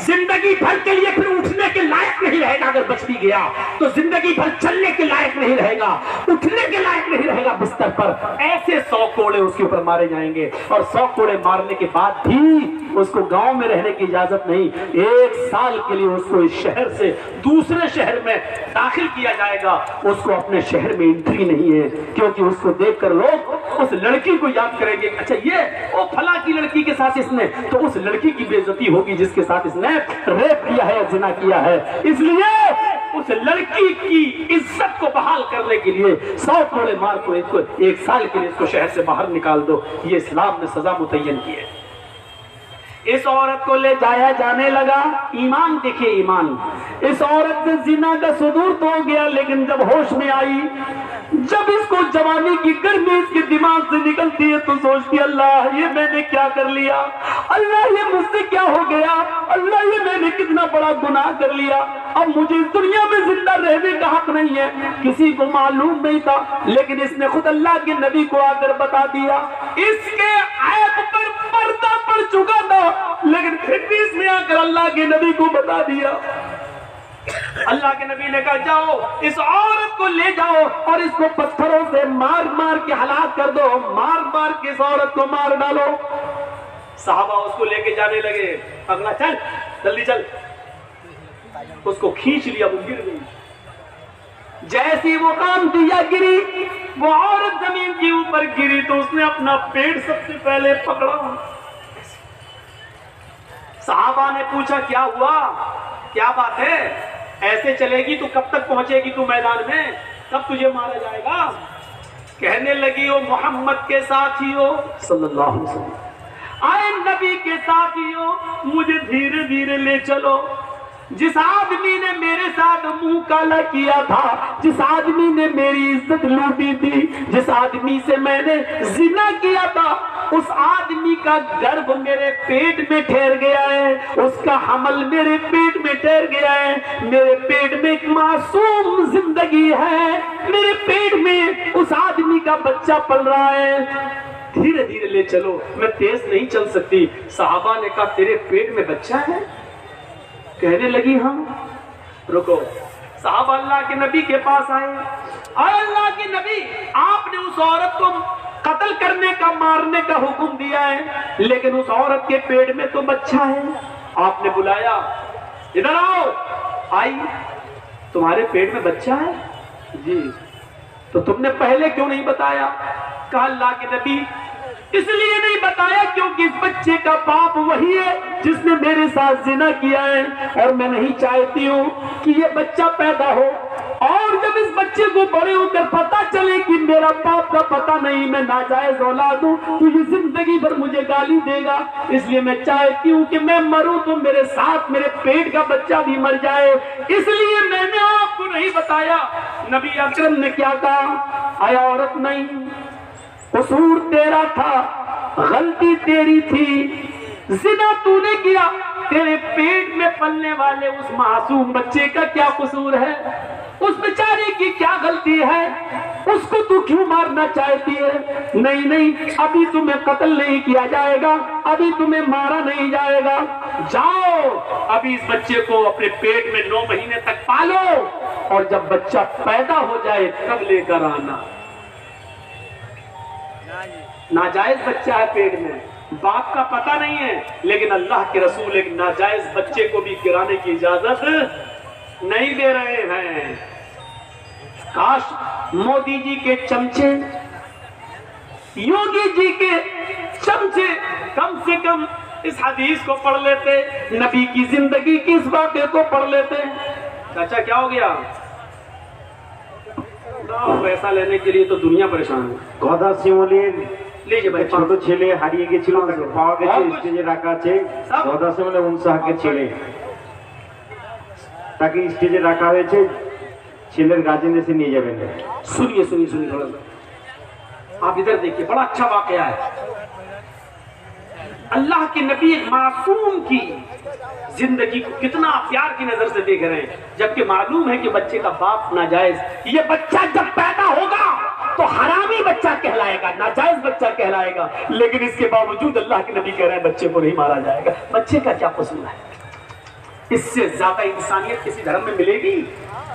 زندگی بھر کے لیے پھر اٹھنے کے لائق نہیں رہے گا. اگر بچ بھی گیا تو زندگی بھر چلنے کے لائق نہیں رہے گا, اٹھنے کے لائق نہیں رہے گا بستر پر. ایسے 100 کوڑے اس کے اوپر مارے جائیں گے, اور 100 کوڑے مارنے کے بعد بھی اس کو گاؤں میں رہنے کی اجازت نہیں. 1 سال کے لیے اس کو اس شہر سے دوسرے شہر میں داخل کیا جائے گا. اس کو اپنے شہر میں انٹری نہیں ہے, کیونکہ اس کو دیکھ کر لوگ اس لڑکی کو یاد کریں گے, اچھا یہ وہ فلاں کی لڑکی کے ساتھ اس نے, تو اس لڑکی کی بے عزتی ہوگی جس کے ساتھ اس نے ریپ کیا ہے, زنا کیا ہے. اس لیے اس لڑکی کی عزت کو بحال کرنے کے لیے 100 کوڑے مار کو 1 سال کے لیے اس کو شہر سے باہر نکال دو. یہ اسلام نے سزا متعین کی ہے. اس عورت کو لے جایا جانے لگا. ایمان دیکھیے, ایمان. اس عورت سے زنا کا صدور تو ہو گیا, لیکن جب ہوش میں آئی, جب اس کو جوانی کی گرمی اس کے دماغ سے نکلتی ہے تو سوچتی اللہ یہ میں نے کیا کر لیا, اللہ یہ مجھ سے کیا ہو گیا, اللہ یہ میں نے کتنا بڑا گناہ کر لیا, اب مجھے اس دنیا میں زندہ رہنے کا حق نہیں ہے. کسی کو معلوم نہیں تھا, لیکن اس نے خود اللہ کے نبی کو آ کر بتا دیا. اس کے عیب پر پردہ پڑ چکا تھا, لیکن پھر بھی اس نے آ کر اللہ کے نبی کو بتا دیا. اللہ کے نبی نے کہا جاؤ اس عورت کو لے جاؤ اور اس کو پتھروں سے مار مار کے ہلاک کر دو, مار مار کے اس عورت کو مار ڈالو. صحابہ اس کو لے کے جانے لگے. اگلا چل جلدی چل. اس کو کھینچ لیا, وہ گر گئی. جیسی وہ کام دیا گری, وہ عورت زمین کے اوپر گری تو اس نے اپنا پیٹ سب سے پہلے پکڑا. صحابہ نے پوچھا کیا ہوا, کیا بات ہے, ایسے چلے گی تو کب تک پہنچے گی تو میدان میں, کب تجھے مارا جائے گا. کہنے لگی وہ محمد کے ساتھی ہو صلی اللہ علیہ وسلم, آئے نبی کے ساتھی ہو, مجھے دھیرے دھیرے لے چلو. جس آدمی نے میرے ساتھ منہ کالا کیا تھا, جس آدمی نے میری عزت لوٹی تھی, جس آدمی سے میں نے زنا کیا تھا, اس آدمی کا گرب میرے پیٹ میں ٹھہر گیا ہے, اس کا حمل میرے پیٹ میں ٹھہر گیا ہے. میرے پیٹ میں ایک معصوم زندگی ہے, میرے پیٹ میں اس آدمی کا بچہ پل رہا ہے. دھیرے دھیرے لے چلو, میں تیز نہیں چل سکتی. صحابہ نے کہا تیرے پیٹ میں بچہ ہے؟ کہنے لگی ہاں. رکو. صحابہ اللہ کے نبی کے پاس آئے. اے اللہ کے نبی, آپ نے اس عورت کو قتل کرنے کا, مارنے کا حکم دیا ہے, لیکن اس عورت کے پیٹ میں تو بچہ ہے. آپ نے بلایا, ادھر آؤ. آئی. تمہارے پیٹ میں بچہ ہے؟ جی. تو تم نے پہلے کیوں نہیں بتایا؟ کہا اللہ کے نبی اس لیے نہیں بتایا کیونکہ اس بچے کا باپ وہی ہے جس نے میرے ساتھ زنا کیا ہے, اور میں نہیں چاہتی ہوں کہ یہ بچہ پیدا ہو, اور جب اس بچے کو بڑے ہو کر پتا چلے کہ میرا باپ کا پتہ نہیں, میں ناجائز اولاد ہوں, تو یہ زندگی بھر مجھے گالی دے گا. اس لیے میں چاہتی ہوں کہ میں مروں تو میرے ساتھ میرے پیٹ کا بچہ بھی مر جائے, اس لیے میں نے آپ کو نہیں بتایا. نبی اکرم نے کیا کہا, اے عورت نہیں, قصور تیرا تھا, غلطی تیری تھی, زنا تو نے کیا, تیرے پیٹ میں پلنے والے اس معصوم بچے کا کیا قصور ہے, اس بیچارے کی کیا غلطی ہے, اس کو تو کیوں مارنا چاہتی ہے؟ نہیں نہیں, ابھی تمہیں قتل نہیں کیا جائے گا, ابھی تمہیں مارا نہیں جائے گا. جاؤ ابھی اس بچے کو اپنے پیٹ میں 9 مہینے تک پالو, اور جب بچہ پیدا ہو جائے تب لے کر آنا. ناجائز بچہ ہے پیٹ میں, باپ کا پتہ نہیں ہے, لیکن اللہ کے رسول ایک ناجائز بچے کو بھی گرانے کی اجازت نہیں دے رہے ہیں. کاش مودی جی کے چمچے, یوگی جی کے چمچے کم سے کم اس حدیث کو پڑھ لیتے, نبی کی زندگی کی اس واقعے کو پڑھ لیتے. چاچا کیا ہو گیا؟ پیسہ لینے کے لیے تو دنیا پریشان ہے. কথা শিমুলের لیجیے بھائی, ছোট ছেলে হারিয়ে গেছিল, পাওয়া গেছে, স্টেজে রাখা আছে. কথা শিমুলের উনসাহাকের ছেলে, তাকে স্টেজে রাখা হয়েছে, ছেলের গার্জেন এসে নিয়ে যাবেন. سنیے سنیے سنیے تھوڑا سا, آپ ادھر دیکھیے, بڑا اچھا واقعہ ہے. اللہ کے نبی ایک معصوم کی زندگی کو کتنا پیار کی نظر سے دیکھ رہے ہیں, جبکہ معلوم ہے کہ بچے کا باپ ناجائز. یہ بچہ جب پیدا ہوگا تو حرامی بچہ کہلائے گا, ناجائز بچہ کہلائے گا, لیکن اس کے باوجود اللہ کے نبی کہہ رہے ہیں بچے کو نہیں مارا جائے گا. بچے کا کیا قصور ہے؟ اس سے زیادہ انسانیت کسی دھرم میں ملے گی؟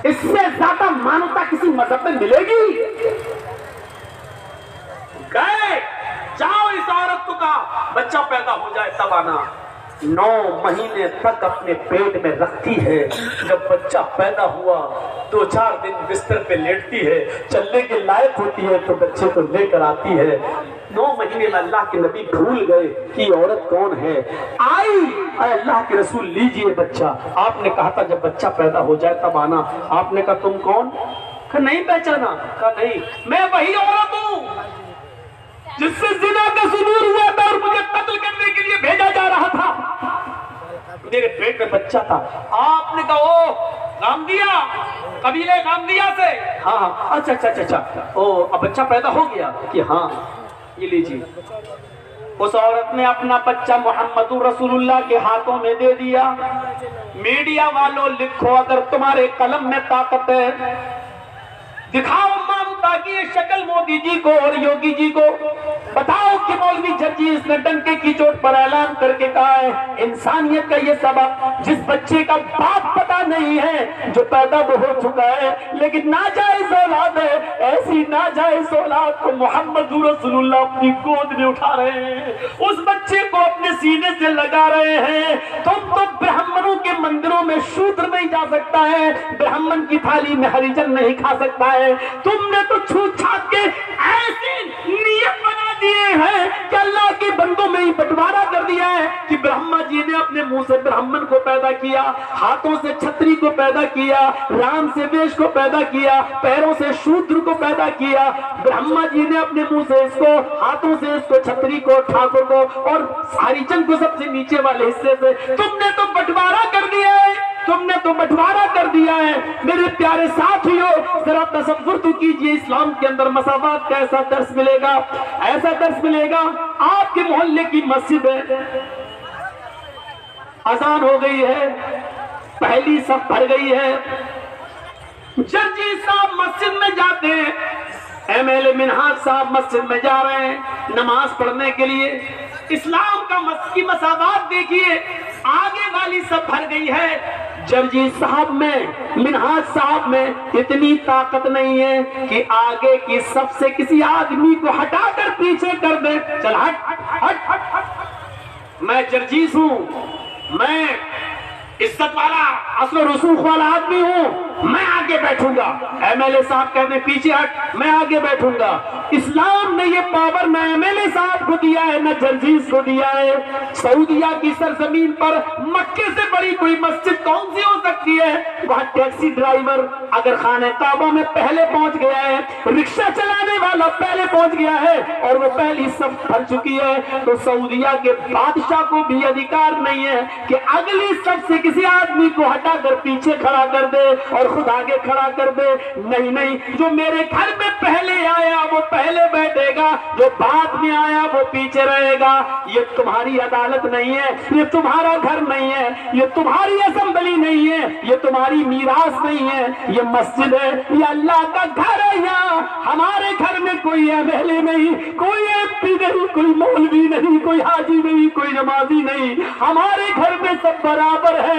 اس سے زیادہ مانوتا کسی مذہب میں ملے گی؟ گئے جاؤ اس عورت کو کہا بچہ پیدا ہو جائے تب آنا. 9 مہینے تک اپنے پیٹ میں رکھتی ہے. جب بچہ پیدا ہوا 2-4 دن بستر پہ لیٹتی ہے, چلنے کے لائق ہوتی ہے تو بچے کو لے کر آتی ہے. 9 مہینے میں اللہ کے نبی بھول گئے کہ یہ عورت کون ہے. آئی, اے اللہ کے رسول لیجئے بچہ. آپ نے کہا تھا جب بچہ پیدا ہو جائے تب آنا. آپ نے کہا تم کون؟ کہا نہیں پہچانا. کہا نہیں, میں وہی عورت ہوں جس سے زنا کا صدور ہوا تھا اور مجھے قتل کرنے کے لیے بھیجا جا رہا تھا. میرے پیٹ میں بچہ تھا. آپ نے کہا او غامدیہ, قبیلے غامدیہ سے؟ ہاں. اچھا اچھا اچھا, او اب بچہ پیدا ہو گیا؟ کہ ہاں. یہ لیجیے. اس عورت نے اپنا بچہ محمد رسول اللہ کے ہاتھوں میں دے دیا. میڈیا والوں لکھو اگر تمہارے قلم میں طاقت ہے, دکھاؤ مامتا کی یہ شکل مودی جی کو اور یوگی جی کو. بتاؤ کہ مولوی جرجیس نے ڈنکے کی چوٹ پر اعلان کر کے کہا ہے انسانیت کا یہ سبب جس بچے کا باپ پتا نہیں ہے جو پیدا تو ہو چکا ہے لیکن ناجائز اولاد ہے, ایسی ناجائز اولاد کو محمد رسول اللہ اپنی گود میں اٹھا رہے ہیں, اس بچے کو اپنے سینے سے لگا رہے ہیں. تم تو برہمنوں کے مندروں میں شودر نہیں جا سکتا ہے, برہمن کی تھالی میں ہریجن نہیں کھا سکتا ہے. تم نے تو چھوٹ چھاٹ کے ایسی نیت بنا دیے ہیں کہ اللہ کے بندوں میں ہی بٹوارا کر دیا ہے کہ برہما جی نے اپنے منہ سے برہمن کو پیدا کیا, ہاتھوں سے چھتری کو پیدا کیا, رام سے ویش کو پیدا کیا, پیروں سے شودر کو پیدا کیا. برہما جی نے اپنے منہ سے اس کو, ہاتھوں سے اس کو, چھتری کو, ٹھاکر کو اور ہریجن کو سب سے نیچے والے حصے سے. تم نے تو بٹوارا کر دیا ہے, تم نے تو بٹوارا کر دیا ہے. میرے پیارے ساتھیو ذرا تصور تو کیجئے اسلام کے اندر مساوات کا ایسا درس ملے گا, ایسا درس ملے گا. آپ کے محلے کی مسجد ہے, اذان ہو گئی ہے, پہلی صف بھر گئی ہے, جرجی صاحب مسجد میں جاتے ہیں, ایم ایل اے منہاج صاحب مسجد میں جا رہے ہیں نماز پڑھنے کے لیے. اسلام کا کی مساوات دیکھیے, آگے والی سب بھر گئی ہے, جرجی صاحب میں, منہاج صاحب میں اتنی طاقت نہیں ہے کہ آگے کی سب سے کسی آدمی کو ہٹا کر پیچھے کر دے. چل ہٹ ہٹ ہٹ ہٹ, میں جرجیس ہوں, میں عزت والا اصل و رسوخ والا آدمی ہوں, میں آگے بیٹھوں گا. ایم ایل اے صاحب کہتے ہیں پیچھے ہٹ, میں آگے بیٹھوں گا. اسلام نے یہ پاور نہ ایم ایل اے صاحب کو دیا ہے نہ جرجیس کو دیا ہے. سعودیہ کی سرزمین پر مکے سے بڑی کوئی مسجد کون سی ہو سکتی ہے؟ وہاں ٹیکسی ڈرائیور اگر خانہ کعبہ میں پہلے پہنچ گیا ہے, رکشہ چلانے والا پہلے پہنچ گیا ہے اور وہ پہلی صف بھر چکی ہے, تو سعودیہ کے بادشاہ کو بھی ادھیکار نہیں ہے کہ اگلی صف سے کسی آدمی کو ہٹا کر پیچھے کھڑا کر دے اور خود آگے کھڑا کر دے. نہیں نہیں, جو میرے گھر میں پہلے آیا وہ پہلے بیٹھے گا, جو بعد میں آیا وہ پیچھے رہے گا. یہ تمہاری عدالت نہیں ہے, یہ تمہارا گھر نہیں ہے, یہ تمہاری اسمبلی نہیں ہے, یہ تمہاری میراث نہیں ہے, یہ مسجد ہے, یہ اللہ کا گھر ہے. یہاں ہمارے گھر میں کوئی ایم ایل اے نہیں, کوئی ایم پی نہیں, کوئی مولوی نہیں, کوئی حاجی نہیں, کوئی نمازی نہیں. ہمارے گھر میں سب برابر ہے.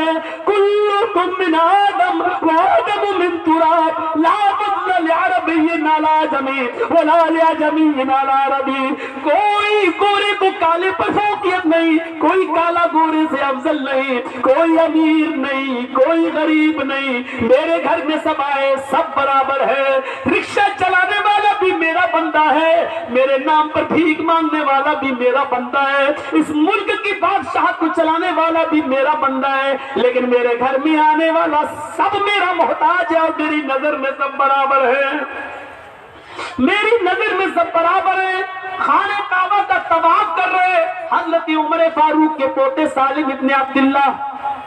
کلکم من آدم وآدم من تراب لا فضل لعربی علی عجمی ولا لعجمی علی عربی. کوئی گورے کو کالے پر فوقیت نہیں, کوئی کالا گورے سے افضل نہیں, کوئی امیر نہیں, کوئی غریب نہیں. میرے گھر میں سب آئے, سب برابر ہے. رکشہ چلانے والا بھی میرا بندہ ہے, میرے نام پر بھیک مانگنے والا بھی میرا بندہ ہے, اس ملک کی بادشاہت کو چلانے والا بھی میرا بندہ ہے, لیکن میرے گھر میں آنے والا سب میرا محتاج ہے اور میری نظر میں سب برابر ہے. میری نظر میں سب برابر ہے. خانہ کعبہ کا طواف کر رہے حضرت عمر فاروق کے پوتے سالم ابن عبداللہ,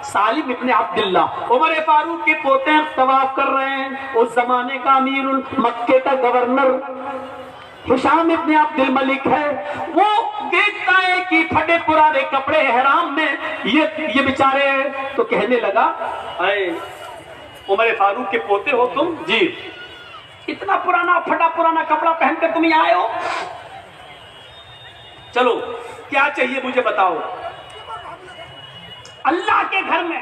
سالم ابن عبداللہ عمر فاروق کے پوتے طواف کر رہے ہیں. اس زمانے کا امیر مکے کا گورنر ہشام ابن عبد الملک ہے. وہ دیکھتا ہے کہ پھٹے پرانے کپڑے احرام میں یہ بیچارے ہیں, تو کہنے لگا اے عمر فاروق کے پوتے ہو تم؟ جی. اتنا پرانا پھٹا پرانا کپڑا پہن کر تم یہاں آئے ہو؟ چلو کیا چاہیے مجھے بتاؤ. اللہ کے گھر میں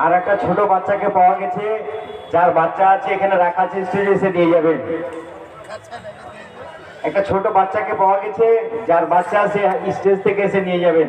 আর একটা ছোট বাচ্চাকে পাওয়া গেছে, যার বাচ্চা আছে এখানে রাখা আছে, স্টেজে এসে নিয়ে যাবেন। একটা ছোট বাচ্চাকে পাওয়া গেছে, যার বাচ্চা আছে স্টেজ থেকে এসে নিয়ে যাবেন।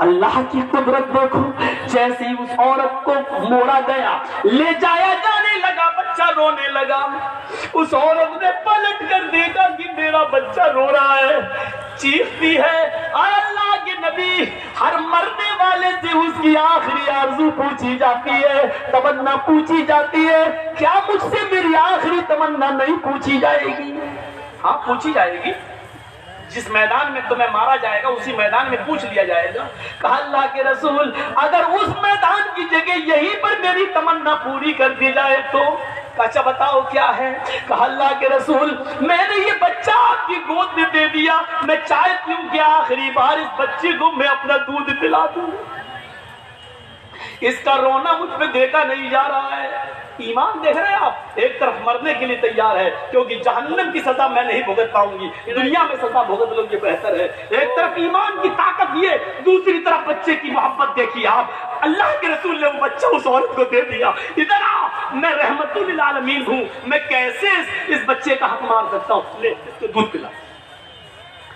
اللہ کی قدرت دیکھو، جیسے ہی اس عورت کو موڑا گیا، لے جایا جانے لگا، بچہ رونے لگا۔ اس عورت نے پلٹ کر دیکھا کہ میرا بچہ رو رہا ہے، چیختی ہے، اے اللہ کے نبی، ہر مرنے والے سے اس کی آخری آرزو پوچھی جاتی ہے، تمنا پوچھی جاتی ہے، کیا مجھ سے میری آخری تمنا نہیں پوچھی جائے گی؟ ہاں پوچھی جائے گی، جس میدان میں تمہیں مارا جائے گا اسی میدان میں پوچھ لیا جائے گا۔ کہا اللہ کے رسول اگر اس میدان کی جگہ یہیں پر میری تمنا پوری کر دی جائے تو؟ اچھا بتاؤ کیا ہے؟ کہا اللہ کے رسول میں نے یہ بچہ آپ کی گود میں دے دیا، میں چاہتی ہوں کہ آخری بار اس بچے کو میں اپنا دودھ پلا دوں۔ اس کا رونا مجھ پہ دیکھا نہیں جا رہا ہے۔ ایمان دیکھ رہے ہیں آپ، ایک طرف مرنے کے لیے تیار ہے کیونکہ جہنم کی سزا میں نہیں بھگت پاؤں گی، دنیا میں سزا بھگت لو یہ بہتر ہے۔ ایک طرف ایمان کی طاقت یہ، دوسری طرف بچے کی محبت دیکھیے آپ۔ اللہ کے رسول نے وہ بچہ اس عورت کو دے دیا۔ ادھر آ، میں رحمت للعالمین ہوں، میں کیسے اس بچے کا حق مار سکتا ہوں؟ لے اس کو دودھ پلا۔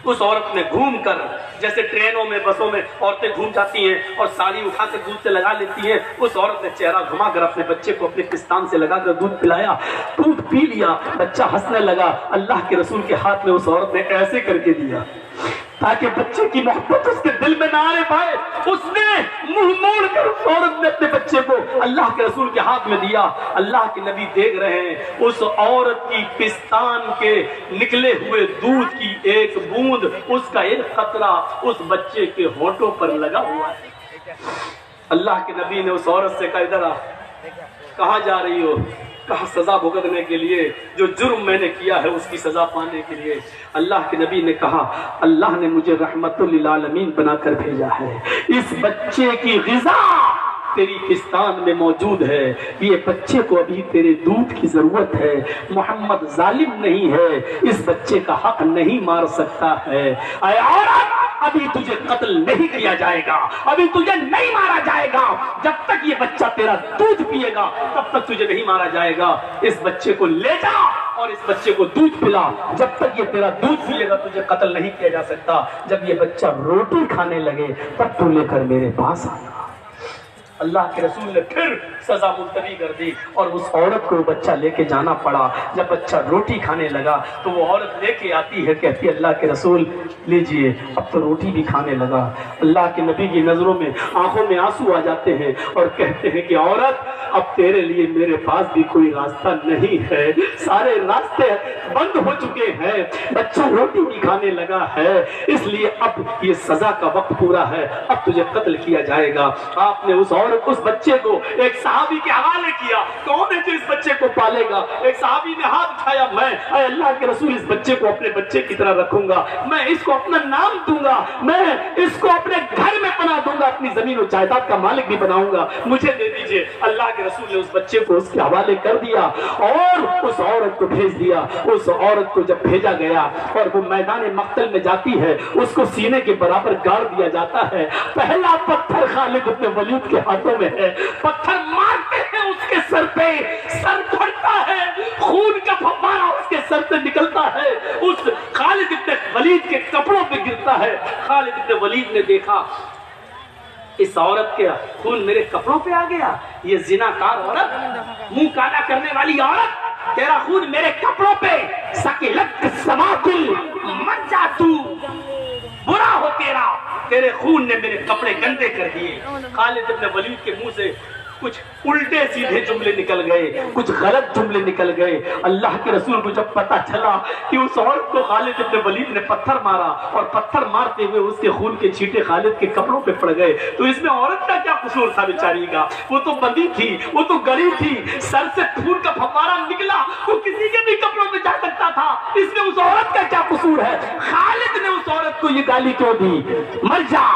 اس عورت نے گھوم کر، جیسے ٹرینوں میں بسوں میں عورتیں گھوم جاتی ہیں اور ساڑی اٹھا کر دودھ سے لگا لیتی ہیں، اس عورت نے چہرہ گھما کر اپنے بچے کو اپنے پستان سے لگا کر دودھ پلایا، دودھ پی لیا، بچہ ہنسنے لگا۔ اللہ کے رسول کے ہاتھ میں اس عورت نے ایسے کر کے دیا تاکہ بچے کی محبت اس کے دل میں نہ آنے پائے۔ اس نے منہ موڑ کر اس عورت نے اپنے بچے کو اللہ کے رسول کے ہاتھ میں دیا۔ اللہ کے نبی دیکھ رہے ہیں اس عورت کی پستان کے نکلے ہوئے دودھ کی ایک بوند، اس کا ایک قطرہ اس بچے کے ہونٹوں پر لگا ہوا ہے۔ اللہ کے نبی نے اس عورت سے کہا ادھر آ، کہاں جا رہی ہو؟ کہا سزا بھگتنے کے لیے، جو جرم میں نے کیا ہے اس کی سزا پانے کے لیے۔ اللہ کے نبی نے کہا اللہ نے مجھے رحمت للعالمین بنا کر بھیجا ہے، اس بچے کی غذا تیری پستان میں موجود ہے، یہ بچے کو ابھی تیرے دودھ کی ضرورت ہے۔ محمد ظالم نہیں ہے، اس بچے کا حق نہیں مار سکتا ہے۔ اے عورت، ابھی تجھے قتل نہیں کیا جائے گا، ابھی تجھے نہیں مارا جائے گا، جب تک یہ بچہ تیرا دودھ پیے گا تب تک تجھے نہیں مارا جائے گا۔ اس بچے کو لے جا اور اس بچے کو دودھ پلا، جب تک یہ تیرا دودھ پیے گا تجھے قتل نہیں کیا جا سکتا۔ جب یہ بچہ روٹی کھانے لگے تب تو لے کر میرے پاس آنا۔ اللہ کے رسول نے پھر سزا ملتوی کر دی اور اس عورت کو بچہ لے کے جانا پڑا۔ جب بچہ روٹی کھانے لگا تو وہ عورت لے کے آتی ہے، کہتی ہے اللہ کے رسول لیجئے، اب تو روٹی بھی کھانے لگا۔ اللہ کے نبی کی نظروں میں، آنکھوں میں آنسو آ جاتے ہیں اور کہتے ہیں کہ عورت اب تیرے لیے میرے پاس بھی کوئی راستہ نہیں ہے، سارے راستے بند ہو چکے ہیں، بچہ روٹی بھی کھانے لگا ہے، اس لیے اب یہ سزا کا وقت پورا ہے، اب تجھے قتل کیا جائے گا۔ آپ نے اس اس بچے کو ایک صحابی کے حوالے کیا۔ کون ہے جو اس بچے کو پالے گا؟ ایک صحابی نے ہاتھ اٹھایا، میں اے اللہ کے رسول اس بچے کو اپنے بچے کی طرح رکھوں گا، میں اس کو اپنا نام دوں گا، میں اس کو اپنے گھر میں پناہ دوں گا، اپنی زمین و جائیداد کا مالک بھی بناؤں گا، مجھے دے دیجئے۔ اللہ کے رسول نے اس بچے کو اس کے حوالے کر دیا اور اس عورت کو بھیج دیا۔ اس عورت کو جب بھیجا گیا اور وہ میدان مقتل میں جاتی ہے، اس کو سینے کے برابر گاڑ دیا جاتا ہے۔ پہلا پتھر خالد بن ولید کے ہاتھوں میں ہے، پتھر مارتے ہیں اس کے سر پہ، سر پھٹتا ہے، خون کا فوارہ اس کے سر سے نکلتا ہے، اس خالد بن ولید کے کپڑوں پہ گرتا ہے۔ خالد بن ولید نے دیکھا اس عورت کے خون میرے کپڑوں پہ آ گیا، یہ زناکار عورت، منہ کالا کرنے والی عورت، تیرا خون میرے کپڑوں پہ، سکلت سماکل مت جا تو، برا ہو تیرے خون نے میرے کپڑے گندے کر دیے۔ خالد بن ولید کے منہ سے کچھ الٹے سیدھے جملے نکل گئے، کچھ غلط جملے نکل گئے۔ اللہ کے رسول کو جب پتا چلا کہ اس عورت کو خالد بن ولید نے پتھر مارا اور پتھر مارتے ہوئے اس کے خون کے چھینٹے خالد کے کپڑوں پہ پڑ گئے، تو اس میں عورت کا کیا قصور تھا بیچاری کا؟ وہ تو بندی تھی، وہ تو گری تھی، سر سے خون کا فوارہ نکلا تو کسی کے بھی کپڑوں پہ جا سکتا تھا، اس میں اس عورت کا کیا قصور ہے؟ خالد نے اس عورت کو یہ گالی کیوں دی؟ مر جا،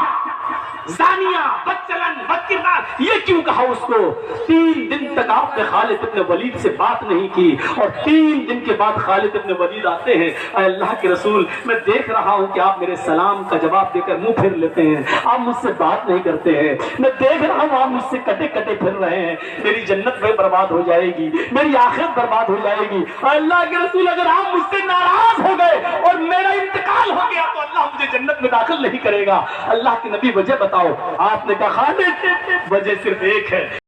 زانیہ، بدچلن، بد کردار، یہ کیوں کہا اس کو؟ 3 دن تک آپ نے خالد ابن ولید سے بات نہیں کی اور 3 دن کے بعد خالد ابن ولید آتے ہیں، اے اللہ کے رسول میں دیکھ رہا ہوں کہ آپ میرے سلام کا جواب دے کر منہ پھیر لیتے ہیں، آپ مجھ سے بات نہیں کرتے ہیں، میں دیکھ رہا ہوں آپ مجھ سے کٹے کٹے پھر رہے ہیں، میری جنت میں برباد ہو جائے گی، میری آخرت برباد ہو جائے گی۔ اے اللہ کے رسول اگر آپ مجھ سے ناراض ہو گئے اور میرا انتقال ہو گیا تو اللہ مجھے جنت میں داخل نہیں کرے گا۔ اللہ کے نبی وجہ بتاؤ؟ آپ نے کہا خالد وجہ صرف ایک ہے،